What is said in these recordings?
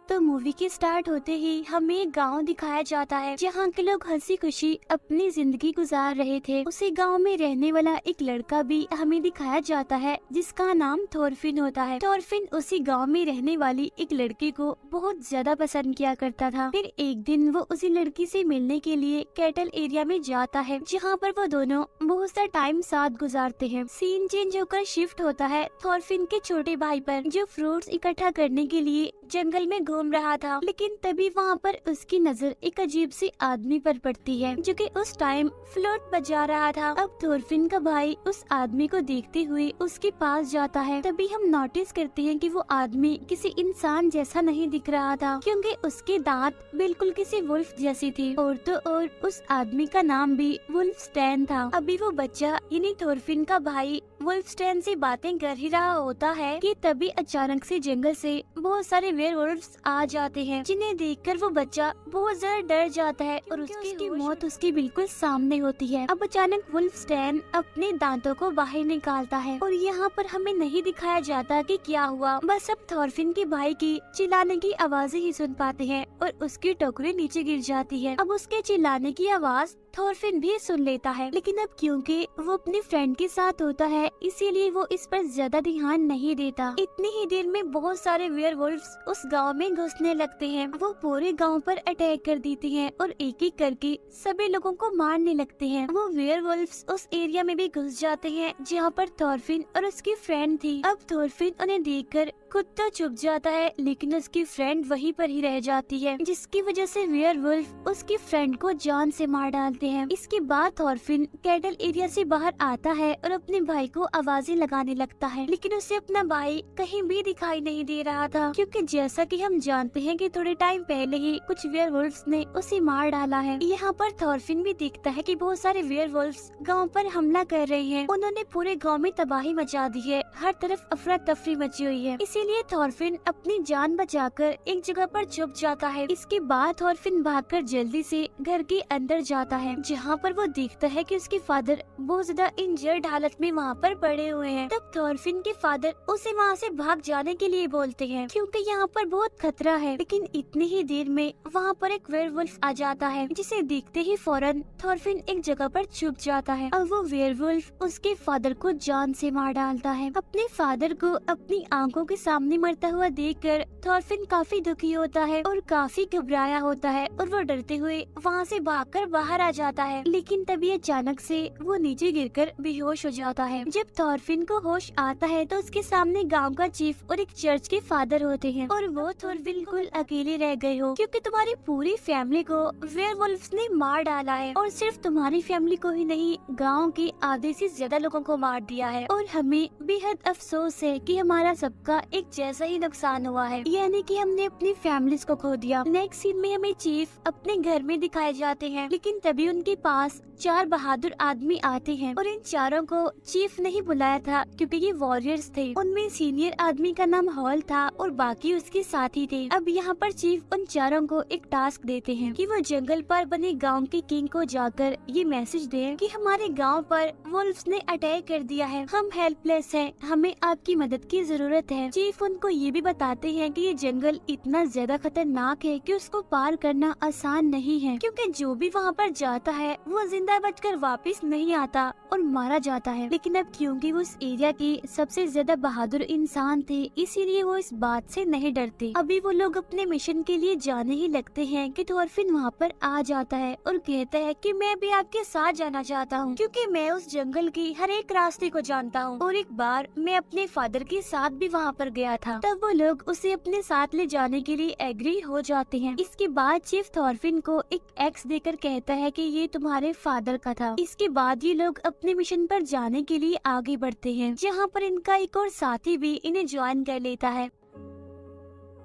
तो मूवी के स्टार्ट होते ही हमें एक गांव दिखाया जाता है जहां के लोग हंसी खुशी अपनी जिंदगी गुजार रहे थे। उसी गांव में रहने वाला एक लड़का भी हमें दिखाया जाता है जिसका नाम थोरफिन होता है। थोरफिन उसी गांव में रहने वाली एक लड़की को बहुत ज्यादा पसंद किया करता था। फिर एक दिन वो उसी लड़की से मिलने के लिए कैटल एरिया में जाता है जहाँ पर वो दोनों बहुत सा टाइम साथ गुजारते हैं। सीन चेंज होकर शिफ्ट होता है थोरफिन के छोटे भाई पर, जो फ्रूट्स इकट्ठा करने के लिए जंगल में घूम रहा था। लेकिन तभी वहाँ पर उसकी नजर एक अजीब सी आदमी पर पड़ती है जो कि उस टाइम फ्लूट बजा रहा था। अब थोरफिन का भाई उस आदमी को देखते हुए उसके पास जाता है। तभी हम नोटिस करते हैं कि वो आदमी किसी इंसान जैसा नहीं दिख रहा था, क्योंकि उसके दांत बिल्कुल किसी वुल्फ जैसी थी। और तो और उस आदमी का नाम भी वुल्फस्टैन था। अभी वो बच्चा यानी थोरफिन का भाई वुल्फस्टैन से बातें कर ही रहा होता है कि तभी अचानक से जंगल से बहुत सारे वेयरवुल्व्स आ जाते हैं, जिन्हें देखकर वो बच्चा बहुत ज्यादा डर जाता है और उसकी मौत उसके बिल्कुल सामने होती है। अब अचानक वुल्फस्टैन अपने दांतों को बाहर निकालता है और यहाँ पर हमें नहीं दिखाया जाता कि क्या हुआ। बस अब थोरफिन के भाई की चिल्लाने की आवाजें ही सुन पाते हैं और उसकी टोकरी नीचे गिर जाती है। अब उसके चिल्लाने की आवाज थोरफिन भी सुन लेता है, लेकिन अब क्योंकि वो अपनी फ्रेंड के साथ होता है इसीलिए वो इस पर ज्यादा ध्यान नहीं देता। इतनी ही देर में बहुत सारे वेयरवुल्व्स उस गांव में घुसने लगते हैं। वो पूरे गांव पर अटैक कर देते हैं और एक एक करके सभी लोगों को मारने लगते हैं। वो वेयरवुल्व्स उस एरिया में भी घुस जाते हैं जहाँ पर थोरफिन और उसकी फ्रेंड थी। अब थोरफिन उन्हें देखकर खुद तो चुप जाता है, लेकिन उसकी फ्रेंड वहीं पर ही रह जाती है, जिसकी वजह से वेयरवुल्फ उसकी फ्रेंड को जान से मार डालते हैं। इसके बाद थोरफिन कैटल एरिया से बाहर आता है और अपने भाई को आवाजें लगाने लगता है, लेकिन उसे अपना भाई कहीं भी दिखाई नहीं दे रहा था, क्योंकि जैसा कि हम जानते हैं कि थोड़े टाइम पहले ही कुछ वेयरवुल्व्स ने उसे मार डाला है। यहाँ पर थोरफिन भी देखता है कि बहुत सारे वेयरवुल्व्स गाँव पर हमला कर रहे हैं। उन्होंने पूरे गाँव में तबाही मचा दी है, हर तरफ अफरा तफरी मची हुई है। इसीलिए थोरफिन अपनी जान बचाकर एक जगह पर छुप जाता है। इसके बाद थोरफिन भागकर जल्दी से घर के अंदर जाता है, जहाँ पर वो देखता है कि उसके फादर बहुत ज्यादा इंजर्ड हालत में वहाँ पर पड़े हुए हैं। तब थोरफिन के फादर उसे वहाँ से भाग जाने के लिए बोलते हैं, क्योंकि यहाँ पर बहुत खतरा है। लेकिन इतनी ही देर में वहाँ पर एक वेयरवुल्फ आ जाता है, जिसे देखते ही फौरन थोरफिन एक जगह पर छुप जाता है। अब वो वेयरवुल्फ उसके फादर को जान से मार डालता है। अपने फादर को अपनी आंखों के सामने मरता हुआ देखकर थोरफिन काफी दुखी होता है और काफी घबराया होता है और वो डरते हुए वहाँ से भागकर बाहर आ जाता है। लेकिन तभी अचानक से वो नीचे गिरकर बेहोश हो जाता है। जब थोरफिन को होश आता है तो उसके सामने गांव का चीफ और एक चर्च के फादर होते हैं और वो थोरफिन बिल्कुल अकेले रह गए हो, क्योंकि तुम्हारी पूरी फैमिली को वेयरवुल्व्स ने मार डाला है और सिर्फ तुम्हारी फैमिली को ही नहीं, गाँव के आधे से ज्यादा लोगों को मार दिया है। और हमें बेहद अफसोस है कि हमारा सबका एक जैसा ही नुकसान हुआ है, यानी कि हमने अपनी फैमिलीज को खो दिया। नेक्स्ट सीन में हमें चीफ अपने घर में दिखाए जाते हैं, लेकिन तभी उनके पास 4 बहादुर आदमी आते हैं और इन चारों को चीफ नहीं बुलाया था क्योंकि ये वॉरियर्स थे। उनमें सीनियर आदमी का नाम हॉल था और बाकी उसके साथी थे। अब यहाँ पर चीफ उन चारों को एक टास्क देते हैं कि वो जंगल पर बने गांव के किंग को जाकर ये मैसेज दें कि हमारे गांव पर वुल्व्स ने अटैक कर दिया है, हम हेल्पलेस हैं, हमें आपकी मदद की जरूरत है। चीफ उनको ये भी बताते हैं कि ये जंगल इतना ज्यादा खतरनाक है कि उसको पार करना आसान नहीं है, क्योंकि जो भी वहाँ पर जाता है वो जिंदा बचकर वापस नहीं आता और मारा जाता है। लेकिन अब क्योंकि वो उस एरिया के सबसे ज्यादा बहादुर इंसान थे, इसीलिए वो इस बात से नहीं डरते। अभी वो लोग अपने मिशन के लिए जाने ही लगते हैं कि थोरफिन वहाँ पर आ जाता है और कहता है कि मैं भी आपके साथ जाना चाहता हूँ, क्योंकि मैं उस जंगल की हर एक रास्ते को जानता हूँ और एक बार मैं अपने फादर के साथ भी वहाँ पर गया था। तब वो लोग उसे अपने साथ ले जाने के लिए एग्री हो जाते हैं। इसके बाद चीफ थोरफिन को एक एक्स देकर कहता है कि ये तुम्हारे फादर का था। इसके बाद ये लोग अपने मिशन पर जाने के लिए आगे बढ़ते हैं, जहाँ पर इनका एक और साथी भी इन्हें ज्वाइन कर लेता है।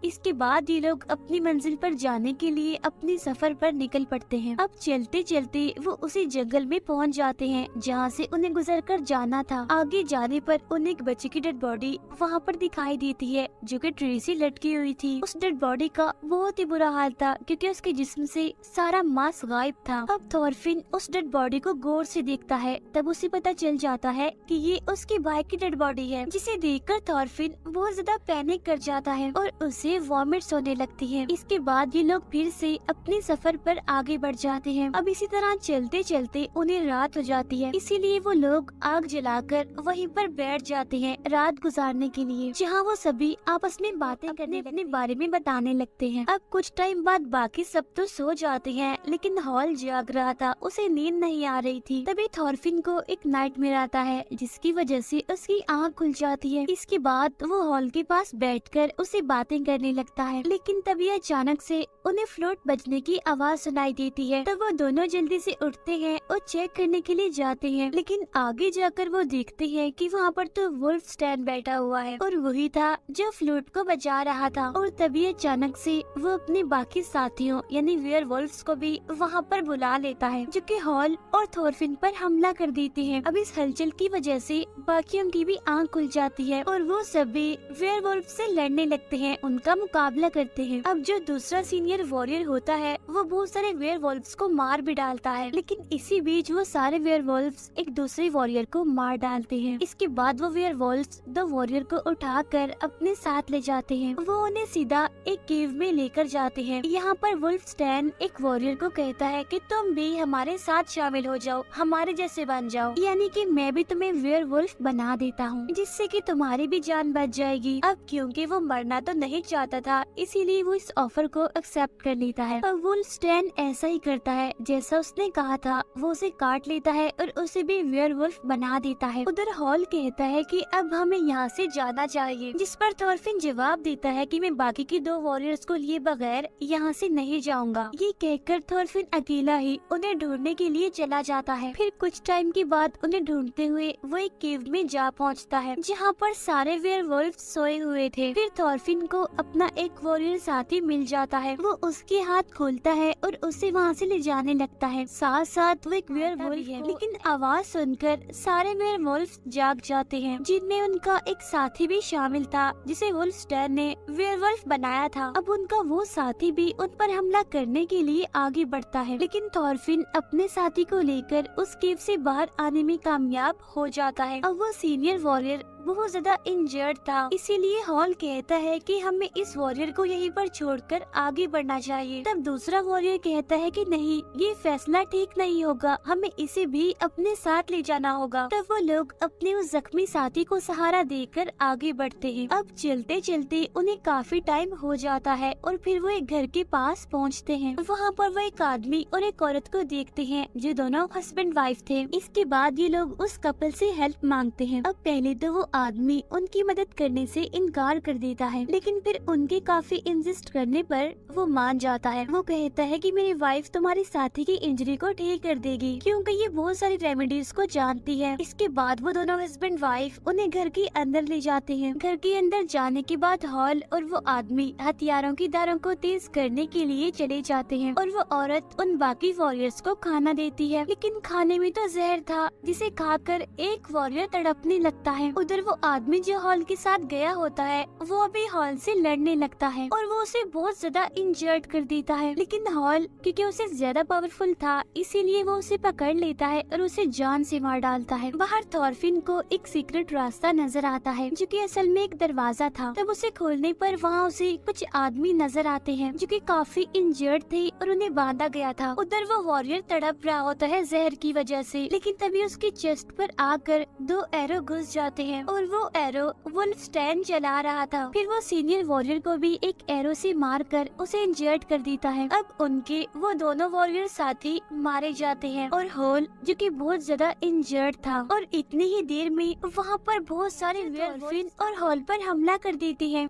इसके बाद ये लोग अपनी मंजिल पर जाने के लिए अपने सफर पर निकल पड़ते हैं। अब चलते चलते वो उसी जंगल में पहुंच जाते हैं जहां से उन्हें गुजरकर जाना था। आगे जाने पर उन्हें एक बच्चे की डेड बॉडी वहां पर दिखाई देती है, जो कि ट्री से लटकी हुई थी। उस डेड बॉडी का बहुत ही बुरा हाल था, क्योंकि उसके जिस्म से सारा मांस गायब था। अब थोरफिन उस डेड बॉडी को गौर से देखता है, तब उसे पता चल जाता है कि ये उसके भाई की डेड बॉडी है, जिसे देखकर थोरफिन बहुत ज्यादा पैनिक कर जाता है और उसे उसे वॉमिट्स होने लगती है। इसके बाद ये लोग फिर से अपने सफर पर आगे बढ़ जाते हैं। अब इसी तरह चलते चलते उन्हें रात हो जाती है, इसीलिए वो लोग आग जलाकर वहीं पर बैठ जाते हैं रात गुजारने के लिए, जहाँ वो सभी आपस में बातें करने अपने बारे में बताने लगते हैं। अब कुछ टाइम बाद बाकी सब तो सो जाते हैं, लेकिन हॉल जाग रहा था, उसे नींद नहीं आ रही थी। तभी थॉरफिन को एक नाइटमेयर आता है, जिसकी वजह से उसकी आँख खुल जाती है। इसके बाद वो हॉल के पास बैठकर उसे बातें करने लगता है, लेकिन तभी अचानक से उन्हें फ्लूट बजने की आवाज सुनाई देती है। तब वो दोनों जल्दी से उठते हैं और चेक करने के लिए जाते हैं, लेकिन आगे जाकर वो देखते हैं कि वहाँ पर तो वुल्फ स्टैन बैठा हुआ है और वही था जो फ्लूट को बजा रहा था। और तभी अचानक से वो अपने बाकी साथियों यानी वेयरवुल्फ्स को भी वहाँ पर बुला लेता है, जो कि हॉल और थॉरफिन पर हमला कर देते हैं। अब इस हलचल की वजह से बाकियों की भी आँख खुल जाती है और वो सभी वेयरवुल्फ से लड़ने लगते हैं, उनका मुकाबला करते हैं। अब जो दूसरा सीनियर वॉरियर होता है वो बहुत सारे वेयरवुल्फ्स को मार भी डालता है, लेकिन इसी बीच वो सारे वेयरवुल्फ्स एक दूसरे वॉरियर को मार डालते हैं। इसके बाद वो वेयरवुल्फ्स दो वॉरियर को उठाकर अपने साथ ले जाते हैं। वो उन्हें सीधा एक केव में लेकर जाते हैं। यहाँ पर वुल्फ स्टैन एक वॉरियर को कहता है कि तुम भी हमारे साथ शामिल हो जाओ, हमारे जैसे बन जाओ, यानी कि मैं भी तुम्हें वेयरवुल्फ बना देता हूँ, जिससे कि तुम्हारी भी जान बच जाएगी। अब क्योंकि वो मरना तो नहीं चाहता था, इसीलिए वो इस ऑफर को एक्सेप्ट कर लेता है। अब वुल्फ स्टैन ऐसा ही करता है जैसा उसने कहा था, वो उसे काट लेता है और उसे भी वेयरवुल्फ बना देता है। उधर हॉल कहता है कि अब हमें यहाँ से जाना चाहिए, जिस पर थॉरफिन जवाब देता है कि मैं बाकी के दो वॉरियर्स को लिए बगैर यहाँ से नहीं जाऊंगा। ये कहकर थॉरफिन अकेला ही उन्हें ढूंढने के लिए चला जाता है। फिर कुछ टाइम के बाद उन्हें ढूंढते हुए वो एक केव में जा पहुँचता है, जहाँ पर सारे वेयरवुल्फ सोए हुए थे। फिर थॉरफिन को अपना एक वॉरियर साथी मिल जाता है, वो उसके हाथ खोलता है और उसे वहाँ से ले जाने लगता है। साथ साथ वो एक वेयरवुल्फ है, लेकिन आवाज सुनकर सारे वेयरवुल्फ जाग जाते हैं, जिनमें उनका एक साथी भी शामिल था, जिसे वुल्फ स्टैन ने वेयरवुल्फ बनाया था। अब उनका वो साथी भी उन पर हमला करने के लिए आगे बढ़ता है, लेकिन थॉरफिन अपने साथी को लेकर उस केव से बाहर आने में कामयाब हो जाता है। अब वो सीनियर वॉरियर बहुत ज्यादा इंजर्ड था, इसीलिए हॉल कहता है कि हमें इस वॉरियर को यहीं पर छोड़कर आगे बढ़ना चाहिए। तब दूसरा वॉरियर कहता है कि नहीं, ये फैसला ठीक नहीं होगा, हमें इसे भी अपने साथ ले जाना होगा। तब वो लोग अपने उस जख्मी साथी को सहारा देकर आगे बढ़ते हैं। अब चलते चलते उन्हें काफी टाइम हो जाता है और फिर वो एक घर के पास पहुंचते हैं। वहाँ पर वो एक आदमी और एक औरत को देखते हैं, जो दोनों हस्बैंड वाइफ थे। इसके बाद ये लोग उस कपल से हेल्प मांगते हैं। अब पहले तो वो आदमी उनकी मदद करने से इनकार कर देता है, लेकिन फिर उनके काफी इंसिस्ट करने पर वो मान जाता है। वो कहता है कि मेरी वाइफ तुम्हारी साथी की इंजरी को ठीक कर देगी, क्योंकि ये बहुत सारी रेमेडीज को जानती है। इसके बाद वो दोनों हस्बैंड वाइफ उन्हें घर के अंदर ले जाते हैं। घर के अंदर जाने के बाद हॉल और वो आदमी हथियारों की धारों को तेज करने के लिए चले जाते हैं और वो औरत उन बाकी वॉरियर्स को खाना देती है, लेकिन खाने में तो जहर था, जिसे खाकर एक वॉरियर तड़पने लगता है। उधर वो आदमी जो हॉल के साथ गया होता है वो अभी हॉल से लड़ने लगता है और वो उसे बहुत ज्यादा इंजर्ड कर देता है, लेकिन हॉल क्योंकि उसे ज्यादा पावरफुल था, इसीलिए वो उसे पकड़ लेता है और उसे जान से मार डालता है। बाहर थॉरफिन को एक सीक्रेट रास्ता नजर आता है, जो कि असल में एक दरवाजा था। तब उसे खोलने पर वहाँ उसे कुछ आदमी नजर आते हैं, जो कि काफी इंजर्ड थे और उन्हें बांधा गया था। उधर वो वॉरियर तड़प रहा होता है जहर की वजह से, लेकिन तभी उसकी चेस्ट पर आकर दो एरो घुस जाते हैं और वो एरो वुल्फ स्टैन चला रहा था। फिर वो सीनियर वॉरियर को भी एक एरो से मारकर उसे इंजर्ड कर देता है। अब उनके वो दोनों वॉरियर साथी मारे जाते हैं और हॉल, जो कि बहुत ज्यादा इंजर्ड था, और इतनी ही देर में वहाँ पर बहुत सारे वेयरवुल्फ और हॉल पर हमला कर देते हैं।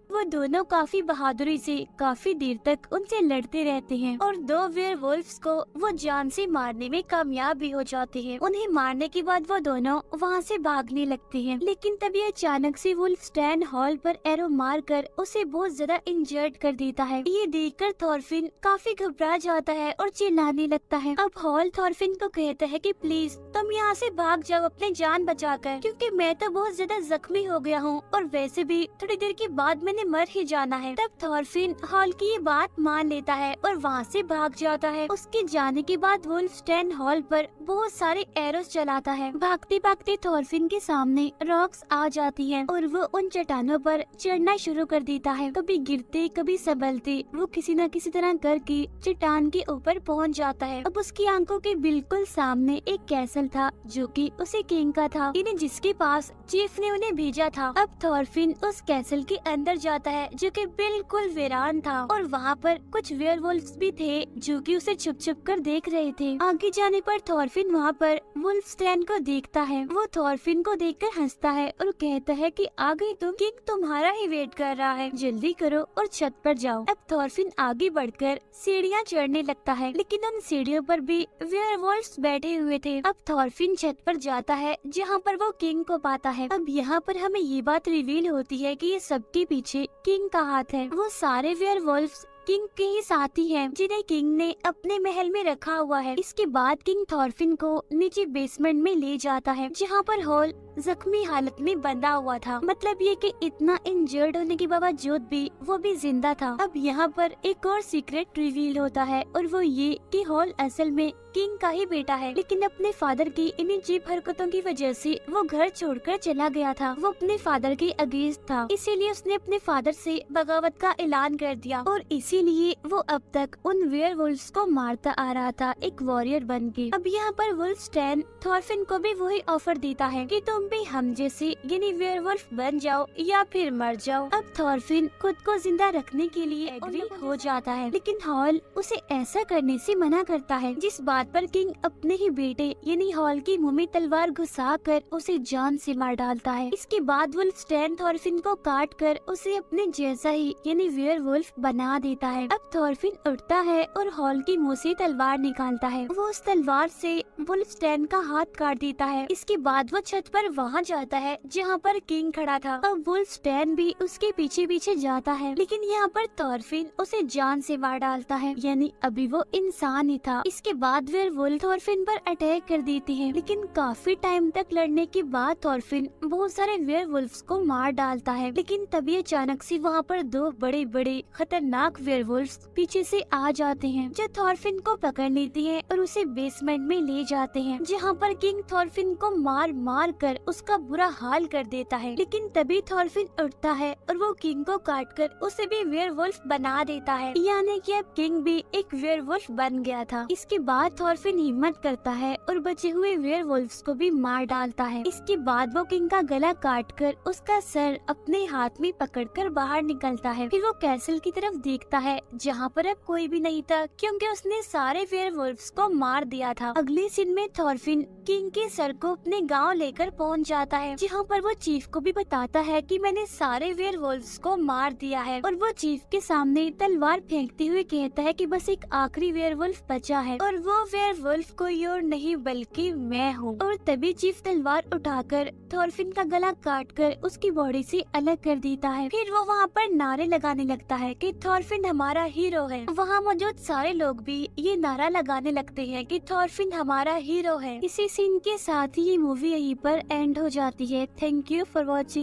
वो दोनों काफी बहादुरी से काफी देर तक उनसे लड़ते रहते हैं और दो वेयरवुल्फ्स को वो जान से मारने में कामयाब भी हो जाते हैं। उन्हें मारने के बाद वो दोनों वहाँ से भागने लगते हैं, लेकिन तभी अचानक से वुल्फ स्टैन हॉल पर एरो मारकर उसे बहुत ज्यादा इंजर्ड कर देता है। ये देखकर थॉरफिन काफी घबरा जाता है और चिल्लाने लगता है। अब हॉल थॉरफिन को कहता है कि प्लीज तुम यहाँ से भाग जाओ अपनी जान बचाकर, क्योंकि मैं तो बहुत ज्यादा जख्मी हो गया हूँ और वैसे भी थोड़ी देर के बाद मैंने मैंने मर ही जाना है। तब थॉरफिन हॉल की ये बात मान लेता है और वहाँ से भाग जाता है। उसके जाने के बाद वुल्फस्टैन हॉल पर बहुत सारे एरोस चलाता है। भागते भागते थॉरफिन के सामने रॉक्स आ जाती है और वो उन चट्टानों पर चढ़ना शुरू कर देता है। कभी गिरते कभी संभलते वो किसी न किसी तरह करके चट्टान के ऊपर पहुंच जाता है। अब उसकी आंखों के बिल्कुल सामने एक कैसल था जो कि उसे किंग का था, यानी जिसके पास चीफ ने उन्हें भेजा था। अब थॉरफिन उस कैसल के अंदर जाता है जो कि बिल्कुल वीरान था और वहाँ पर कुछ वेयरवुल्फ्स भी थे जो कि उसे छुप छुप कर देख रहे थे। आगे जाने पर थॉरफिन वहाँ पर वुल्फस्टैन को देखता है। वो थॉरफिन को देखकर हंसता है और कहता है कि आ गई तुम, किंग तुम्हारा ही वेट कर रहा है, जल्दी करो और छत पर जाओ। अब थॉरफिन आगे बढ़कर सीढ़ियाँ चढ़ने लगता है, लेकिन उन सीढ़ियों पर भी वेयरवुल्फ्स बैठे हुए थे। अब थॉरफिन छत पर जाता है जहाँ पर वो किंग को पाता है। अब यहाँ पर हमें ये बात रिवील होती है कि ये सबके पीछे किंग का हाथ है। वो सारे वेयरवुल्फ्स किंग के ही साथी हैं जिन्हें किंग ने अपने महल में रखा हुआ है। इसके बाद किंग थॉरफिन को नीचे बेसमेंट में ले जाता है जहाँ पर हॉल जख्मी हालत में बंधा हुआ था। मतलब ये कि इतना इंजर्ड होने के बावजूद भी वो भी जिंदा था। अब यहाँ पर एक और सीक्रेट रिवील होता है और वो ये कि हॉल असल में किंग का ही बेटा है, लेकिन अपने फादर की इन अजीब हरकतों की वजह से वो घर छोड़कर चला गया था। वो अपने फादर के अगेंस्ट था, इसीलिए उसने अपने फादर से बगावत का ऐलान कर दिया और इसीलिए वो अब तक उन वेयरवुल्फ्स को मारता आ रहा था एक वॉरियर बन के। अब यहाँ पर वुल्फस्टैन थॉरफिन को भी वही ऑफर देता है कि तुम भी हम जैसे यानी वेयरवुल्फ बन जाओ या फिर मर जाओ। अब थॉरफिन खुद को जिंदा रखने के लिए एग्री हो जाता है, लेकिन हॉल उसे ऐसा करने से मना करता है, जिस बात पर किंग अपने ही बेटे यानी हॉल की मुंह में तलवार घुसाकर उसे जान से मार डालता है। इसके बाद वुल्फस्टैन थॉरफिन को काट कर उसे अपने जैसा ही यानी वेयरवुल्फ बना देता है। अब थॉरफिन उठता है और हॉल की मुंह से तलवार निकालता है। वो उस तलवार से वुल्फस्टैन का हाथ काट देता है। इसके बाद वो छत पर वहाँ जाता है जहाँ पर किंग खड़ा था। अब वुल्फस्टैन भी उसके पीछे पीछे जाता है, लेकिन यहाँ पर थॉरफिन उसे जान से मार डालता है, यानी अभी वो इंसान ही था। इसके बाद वेयरवुल्फ थॉरफिन पर अटैक कर देती है, लेकिन काफी टाइम तक लड़ने के बाद थॉरफिन बहुत सारे वेयरवुल्फ्स को मार डालता है। लेकिन तभी अचानक से वहाँ पर दो बड़े बड़े खतरनाक वेयरवुल्फ्स पीछे से आ जाते हैं जो थॉरफिन को पकड़ लेती हैं और उसे बेसमेंट में ले जाते हैं, जहाँ पर किंग थॉरफिन को मार मार कर उसका बुरा हाल कर देता है। लेकिन तभी थॉरफिन उठता है और वो किंग को काट कर उसे भी वेयरवुल्फ बना देता है, यानी कि अब किंग भी एक वेयरवुल्फ बन गया था। इसके बाद थॉरफिन हिम्मत करता है और बचे हुए वेयरवुल्फ्स को भी मार डालता है। इसके बाद वो किंग का गला काटकर उसका सर अपने हाथ में पकड़कर बाहर निकलता है। फिर वो कैसल की तरफ देखता है जहाँ पर अब कोई भी नहीं था, क्योंकि उसने सारे वेयरवुल्फ्स को मार दिया था। अगले सीन में थॉरफिन किंग के सर को अपने गांव लेकर पहुंच जाता है, जहाँ पर वो चीफ को भी बताता है कि मैंने सारे वेयरवुल्फ्स को मार दिया है। और वो चीफ के सामने तलवार फेंकते हुए कहता है कि बस एक आखिरी वेयरवुल्फ बचा है और वो वेयरवुल्फ कोई और नहीं बल्कि मैं हूँ। और तभी चीफ तलवार उठाकर थॉरफिन का गला काटकर उसकी बॉडी से अलग कर देता है। फिर वो वहाँ पर नारे लगाने लगता है कि थॉरफिन हमारा हीरो है। वहाँ मौजूद सारे लोग भी ये नारा लगाने लगते हैं कि थॉरफिन हमारा हीरो है। इसी सीन के साथ ही ये मूवी यहीं पर एंड हो जाती है। Thank you for watching.